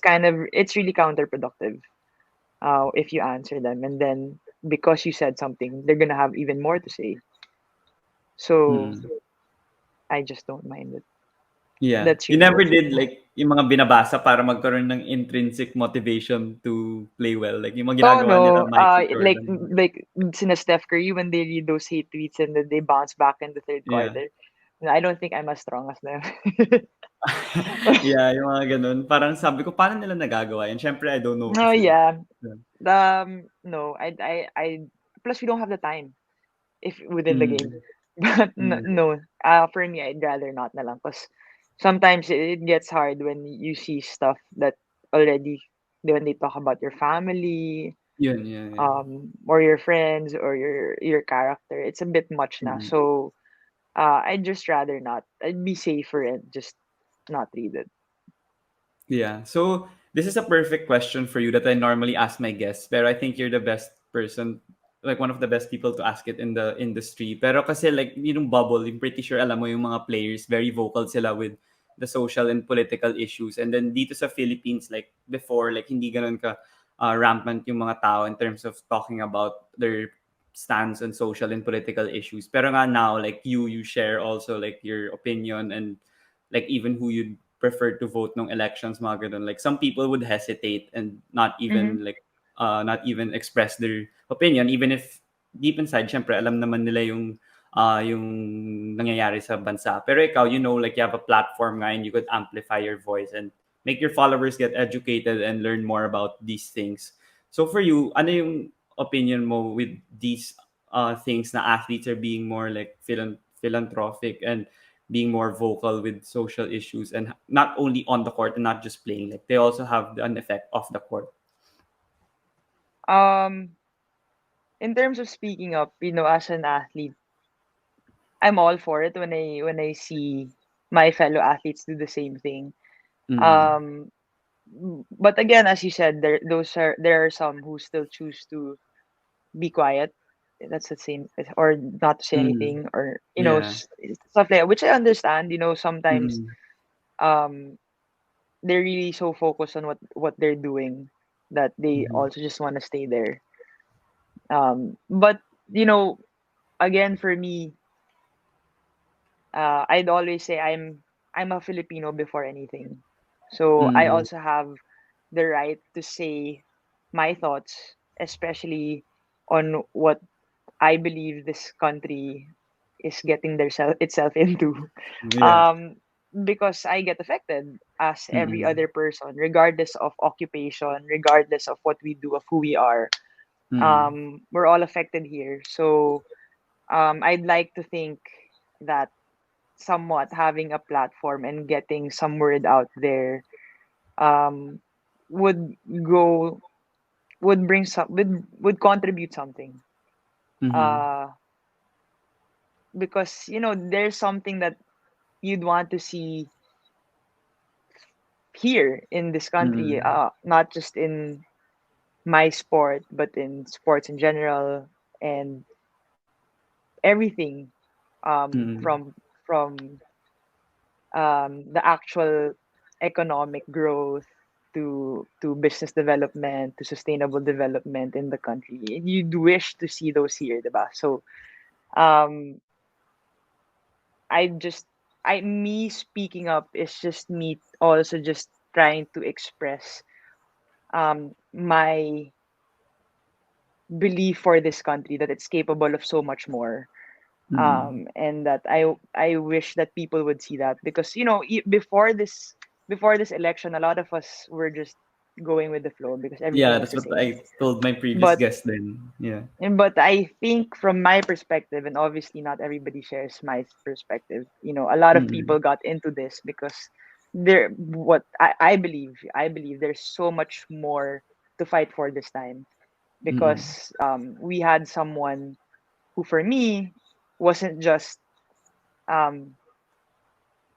really counterproductive if you answer them, and then because you said something, they're gonna have even more to say. So Mm. I just don't mind it. Yeah. That's You really never it. did like yung mga binabasa para magkaroon ng intrinsic motivation to play well. Like yung mga Oh ginagawa nila no, Michael like Jordan. sina Steph Curry, when they read those hate tweets and then they bounce back in the third Yeah. quarter. I don't think I'm as strong as them. Yeah, yung mga gano'n. Parang sabi ko, paano nila nagagawa yun? Siyempre, I don't know Oh kasi yeah. yeah. No, plus we don't have the time if within the game. Mm. But Mm. no, for me, I'd rather not na lang, because sometimes it gets hard when you see stuff that already, when they talk about your family, Yun, yeah. or your friends, or your character. It's a bit much now. Mm. So I'd just rather not. I'd be safer and just not read it. Yeah. So this is a perfect question for you that I normally ask my guests, pero I think you're the best person, like one of the best people to ask it in the industry. Pero kasi like yung bubble, I'm pretty sure alam mo yung mga players, very vocal sila with the social and political issues. And then dito sa Philippines, like before, like hindi ganun ka rampant yung mga tao in terms of talking about their stance on social and political issues. Pero nga now, like you share also like your opinion and like even who you prefer to vote nung elections, mga ganun. Like some people would hesitate and Mm-hmm. not even express their opinion even if deep inside syempre alam naman nila yung nangyayari sa bansa. Pero ikaw, like you have a platform nga and you could amplify your voice and make your followers get educated and learn more about these things. So for you, ano yung opinion mo with these things na athletes are being more like philanthropic and being more vocal with social issues and not only on the court and not just playing, like they also have an effect off the court. Um, in terms of speaking up, as an athlete, I'm all for it when I see my fellow athletes do the same thing. Mm. Um, but again, as you said, there are some who still choose to be quiet. That's the same, or not to say Mm. anything, or Yeah. stuff like that, which I understand. Sometimes Mm. um they're really so focused on what they're doing that they Mhm. also just want to stay there. But you know, again, for me, I'd always say I'm a Filipino before anything. So I Mm. also have the right to say my thoughts, especially on what I believe this country is getting itself into. Yeah. Um, because I get affected as every Mm. other person, regardless of occupation, regardless of what we do, of who we are. Mm. We're all affected here. So I'd like to think that somewhat having a platform and getting some word out there um, would go would bring some would contribute something. Mhm. Uh, because there's something that you'd want to see here in this country, Mm. not just in my sport, but in sports in general, and everything, Mm. from the actual economic growth to business development to sustainable development in the country. You'd wish to see those here, diba? So um I just I me speaking up is just me also just trying to express my belief for this country, that it's capable of so much more, Mm. and that I wish that people would see that, because before this election, a lot of us were just going with the flow because everything Yeah, was that's the what same. I told my previous But guest then. Yeah. I think from my perspective, and obviously not everybody shares my perspective, a lot of Mm. people got into this because I believe there's so much more to fight for this time. Mm-mm. because we had someone who, for me, wasn't just um,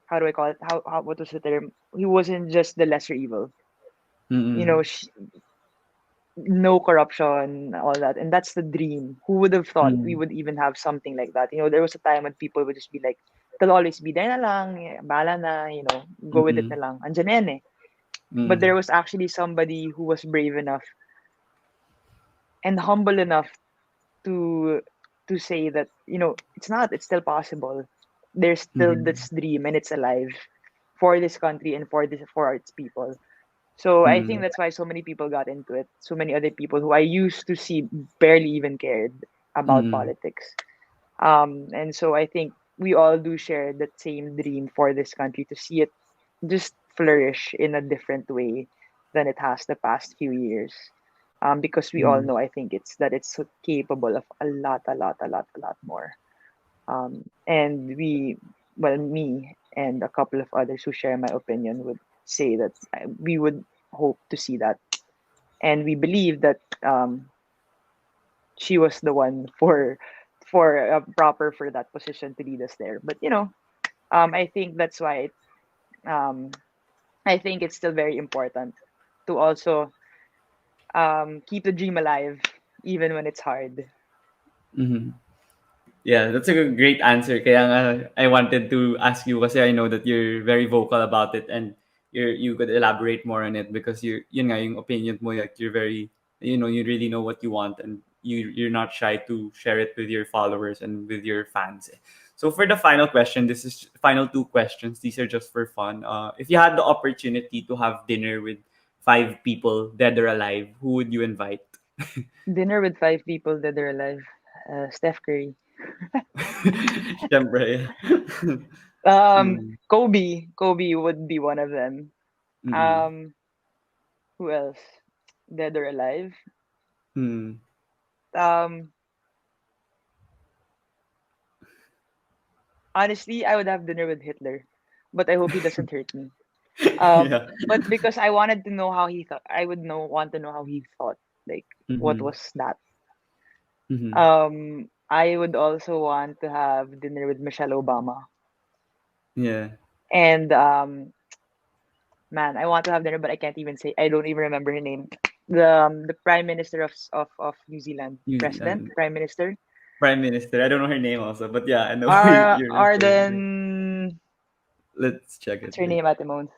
how do I call it? How what was the term? He wasn't just the lesser evil. You know, Mm-mm. no corruption, all that, and that's the dream. Who would have thought we Mm-mm. would even have something like that? You know, there was a time when people would just be like, "It'll always be there na lang, bala na, you know, go with it na Mm-mm. lang." Andyan na yan eh. But there Mm-mm. was actually somebody who was brave enough and humble enough to say that, you know, it's still possible. There's still Mm-mm. this dream and it's alive for this country and for its people. So I think Mm-mm. that's why so many people got into it. So many other people who I used to see barely even cared about Mm-mm. politics. And so I think we all do share that same dream for this country to see it just flourish in a different way than it has the past few years. Because we all Mm-mm. know, I think it's so capable of a lot more. And me and a couple of others who share my opinion would say that we would hope to see that, and we believe that she was the one for that position to lead us there. But you know, I think that's why um, I think it's still very important to also keep the dream alive even when it's hard. Mm-hmm. Yeah, that's a great answer. Kaya nga, I wanted to ask you kasi I know that you're very vocal about it and you could elaborate more on it because yun nga, yung opinion mo, like you're very, you really know what you want and you're not shy to share it with your followers and with your fans. So for the final question, this is final two questions. These are just for fun. If you had the opportunity to have dinner with five people, dead or alive, who would you invite? Dinner with five people that are alive. Steph Curry. Siyempre. Mm. Kobe would be one of them. Mm. Um, who else? Dead or alive? Mm. Um, Honestly, I would have dinner with Hitler, but I hope he doesn't hurt me. Yeah. But because I wanted to know how he thought, I would want to know how he thought. Like, what Mhm. was that? Mhm. I would also want to have dinner with Michelle Obama, Yeah. and man, I want to have dinner, but I can't even say. I don't even remember her name. The Prime Minister of New Zealand, New President, Zealand Prime Minister, Prime Minister. I don't know her name also, but yeah, I know who you're referring to. Arden. Let's check it. What's her Wait. name, Ate Mons?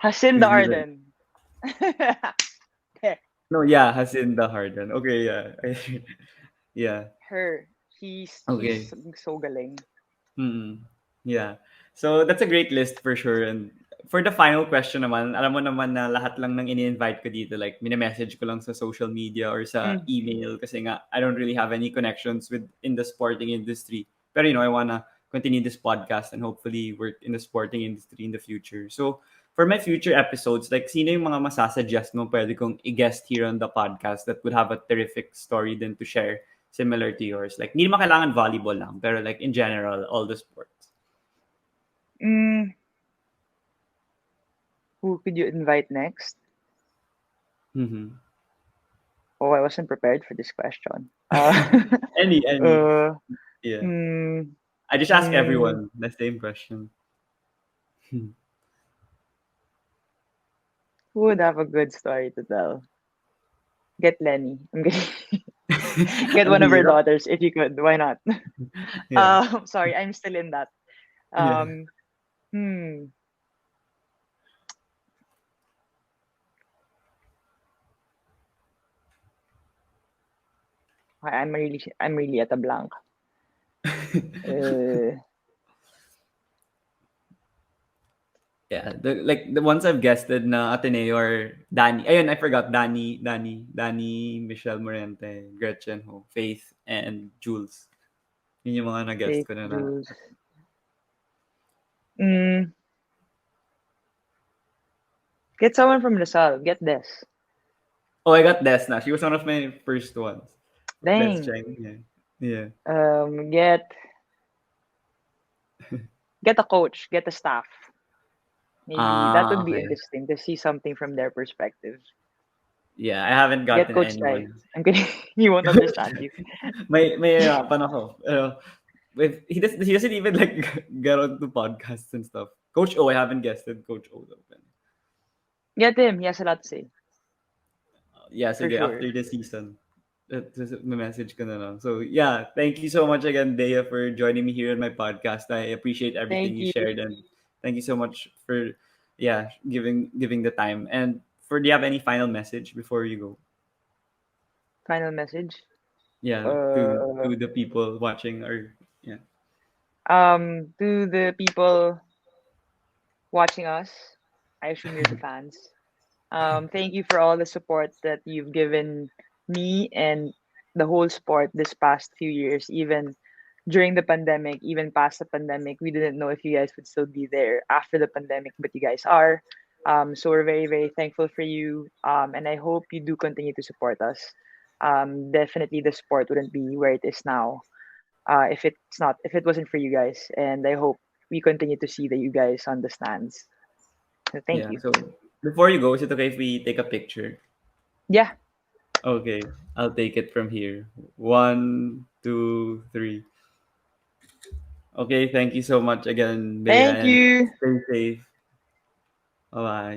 Jacinda Is it? Arden. There, No, yeah, Hacinda Harden. Okay, yeah. Yeah. her. He's Okay. so galing. Mm. Yeah. So that's a great list for sure. And for the final question naman, alam mo naman na lahat lang ng ini-invite ko dito, like message ko lang sa social media or sa Mm. email kasi nga I don't really have any connections with in the sporting industry. Pero I wanna continue this podcast and hopefully work in the sporting industry in the future. So for my future episodes, like sino yung mga masasuggest mo pwede kong i-guest here on the podcast that would have a terrific story then to share similar to yours? Like, hindi naman kailangan volleyball lang, pero like in general, all the sports. Mm, who could you invite next? Mm-hmm. Oh, I wasn't prepared for this question. Any. Uh, Yeah. hmm, I just ask hmm, everyone the same question. who would have a good story to tell? Get Lenny. I'm kidding. Get Ang one of her hirap. daughters if you could. Why not? Yeah. Sorry, I'm still in that. Yeah. Um, hmm. I'm really at a blank. Uh, Yeah. The ones I've guested na Ateneo or Danny. Ayun, I forgot. Danny, Michelle Morente, Gretchen Ho, Faith, and Jules. Yun yung mga na-guest Faith ko na. Jules. Mm, get someone from Lasal. Get this. Oh, I got Des na. She was one of my first ones. Des Dang. Cheng. Yeah. Yeah. Get a coach. Get a staff. Maybe that Ah, would be okay. interesting to see something from their perspective. Yeah, I haven't Get gotten Coach Sai. anyone. I'm kidding. He won't understand you. May hirapan ako. With he doesn't even like get onto podcasts and stuff. Coach O, I haven't guested Coach O though. Get him. He has a lot to say. Yeah, For sige, sure. after the season. May message ko na lang. So yeah, thank you so much again, Dea, for joining me here on my podcast. I appreciate everything Thank you you. shared, and thank you so much for giving the time. And do you have any final message before you go? Final message. Yeah, Uh, to the people watching, or yeah. to the people watching us, I assume you're the fans. Thank you for all the support that you've given me and the whole sport this past few years, even during the pandemic, even past the pandemic. We didn't know if you guys would still be there after the pandemic, but you guys are. So we're very, very thankful for you. And I hope you do continue to support us. Definitely the sport wouldn't be where it is now if it wasn't for you guys. And I hope we continue to see that you guys on the stands. So thank Yeah. you. So before you go, is it okay if we take a picture? Yeah. Okay, I'll take it from here. One, two, three. Okay, thank you so much again, Bea, Thank and you. stay safe. Bye bye.